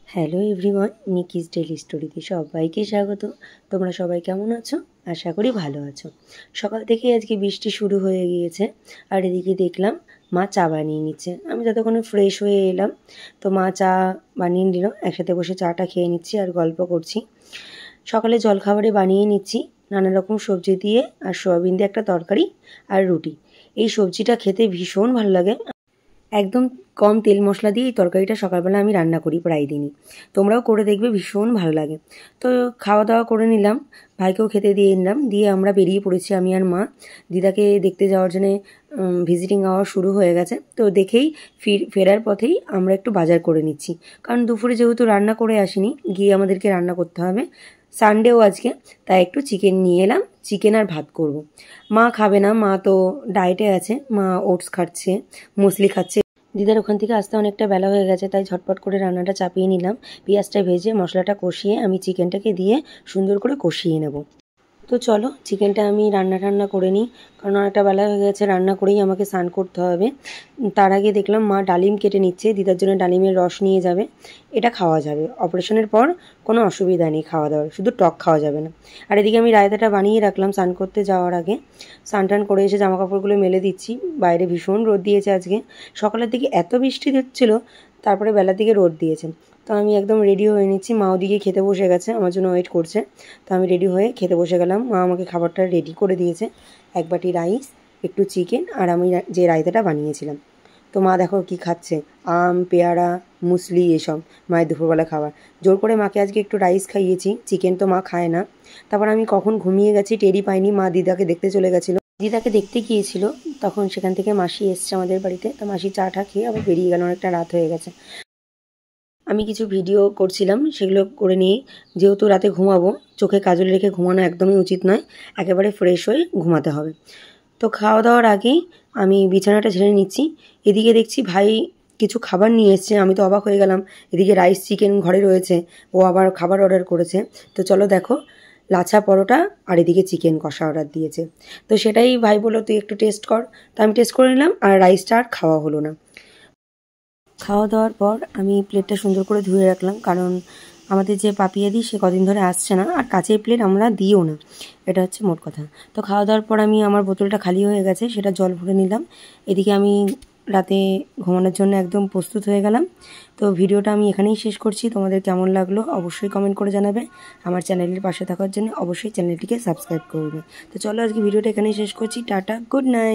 Hello everyone, নিকিস daily স্টোরিতে সবাইকে স্বাগত। তোমরা সবাই কেমন আছো? আশা করি ভালো আছো। সকাল থেকেই আজকে বৃষ্টি শুরু হয়ে গিয়েছে, আর এদিকে দেখলাম মা চা বানিয়ে নিচ্ছে। আমি ততক্ষণে ফ্রেশ হয়ে এলাম, তো মা চা বানিয়ে নিল। একসাথে বসে চাটা খেয়ে নিচ্ছি আর গল্প করছি। সকালে জলখাবারে বানিয়ে নিচ্ছি নানা রকম সবজি দিয়ে আর সোয়াবিন দিয়ে একটা তরকারি আর রুটি। এই সবজিটা খেতে ভীষণ ভালো লাগে। একদম কম তেল মশলা দিয়ে এই তরকারিটা সকালবেলা আমি রান্না করি প্রায় দিনই। তোমরাও করে দেখবে, ভীষণ ভালো লাগে। তো খাওয়া দাওয়া করে নিলাম, ভাইকেও খেতে দিয়ে নিলাম, দিয়ে আমরা বেরিয়ে পড়েছি আমি আর মা। দিদাকে দেখতে যাওয়ার জন্যে ভিজিটিং আওয়ার শুরু হয়ে গেছে, তো দেখেই ফেরার পথেই আমরা একটু বাজার করে নিচ্ছি। কারণ দুপুরে যেহেতু রান্না করে আসিনি, গিয়ে আমাদেরকে রান্না করতে হবে। সানডেও আজকে, তাই একটু চিকেন নিয়ে এলাম, চিকেন আর ভাত করব। মা খাবে না, মা তো ডায়েটে আছে, মা ওটস খাচ্ছে, মুসলি খাচ্ছে। দিদার ওখান থেকে আসতে অনেকটা বেলা হয়ে গেছে, তাই ঝটপট করে রান্নাটা চাপিয়ে নিলাম। পেঁয়াজটা ভেজে মশলাটা কষিয়ে আমি চিকেনটাকে দিয়ে সুন্দর করে কষিয়ে নেব। তো চলো চিকেনটা আমি রান্না করে নিই, কারণ অনেকটা বেলা হয়ে গেছে, রান্না করেই আমাকে স্নান করতে হবে। তার আগে দেখলাম মা ডালিম কেটে নিচ্ছে, দিদার জন্য ডালিমের রস নিয়ে যাবে। এটা খাওয়া যাবে, অপারেশনের পর কোনো অসুবিধা নেই খাওয়া দাওয়ার, শুধু টক খাওয়া যাবে না। আর এদিকে আমি রায়তাটা বানিয়ে রাখলাম স্নান করতে যাওয়ার আগে। স্নান টান করে এসে জামাকাপড়গুলো মেলে দিচ্ছি। বাইরে ভীষণ রোদ দিয়েছে আজকে, সকালের দিকে এত বৃষ্টি হচ্ছিল, তারপরে বেলার দিকে রোদ দিয়েছে। তো আমি একদম রেডি হয়ে নিচ্ছি, মা ওদিকে খেতে বসে গেছে, আমার জন্য ওয়েট করছে। তো আমি রেডি হয়ে খেতে বসে গেলাম। মা আমাকে খাবারটা রেডি করে দিয়েছে, এক বাটি রাইস, একটু চিকেন আর আমি যে রায়তাটা বানিয়েছিলাম। তো মা দেখো কি খাচ্ছে, আম, পেয়ারা, মুসলি, এসব মায়ের দুপুরবেলা খাবার। জোর করে মাকে আজকে একটু রাইস খাইয়েছি, চিকেন তো মা খায় না। তারপর আমি কখন ঘুমিয়ে গেছি টেরই পাইনি, মা দিদাকে দেখতে চলে গেছিলো। দিদাকে দেখতে গিয়েছিল, তখন সেখান থেকে মাসি এসছে আমাদের বাড়িতে। তো মাসি চা টা খেয়ে আবার বেরিয়ে গেল, অনেকটা রাত হয়ে গেছে। আমি কিছু ভিডিও করছিলাম, সেগুলো করে নিয়ে, যেহেতু রাতে ঘুমাবো, চোখে কাজল রেখে ঘুমানো একদমই উচিত নয়, একেবারে ফ্রেশ হয়ে ঘুমাতে হবে। তো খাওয়া দাওয়ার আগেই আমি বিছানাটা ঝেড়ে নিচ্ছি। এদিকে দেখছি ভাই কিছু খাবার নিয়ে এসছে, আমি তো অবাক হয়ে গেলাম। এদিকে রাইস চিকেন ঘরে রয়েছে, ও আবার খাবার অর্ডার করেছে। তো চলো দেখো, লাচ্ছা পরোটা আর এদিকে চিকেন কষা অর্ডার দিয়েছে। তো সেটাই ভাই বললো তুই একটু টেস্ট কর। তো আমি টেস্ট করে নিলাম, আর রাইসটা আর খাওয়া হলো না। খাওয়া দাওয়ার পর আমি প্লেটটা সুন্দর করে ধুয়ে রাখলাম, কারণ আমাদের যে পাপিয়াদি সে কদিন ধরে আসছে না, আর কাচের প্লেট আমরা দিও না, এটা হচ্ছে মোট কথা। তো খাওয়া দাওয়ার পর আমি আমার বোতলটা খালি হয়ে গেছে, সেটা জল ভরে নিলাম। এদিকে আমি রাতে ঘুমানোর জন্য একদম প্রস্তুত হয়ে গেলাম। তো ভিডিওটা আমি এখানেই শেষ করছি। তোমাদের কেমন লাগলো অবশ্যই কমেন্ট করে জানাবে। আমার চ্যানেলের পাশে থাকার জন্য অবশ্যই চ্যানেলটিকে সাবস্ক্রাইব করবে। তো চলো আজকে ভিডিওটা এখানেই শেষ করছি। Tata, good night.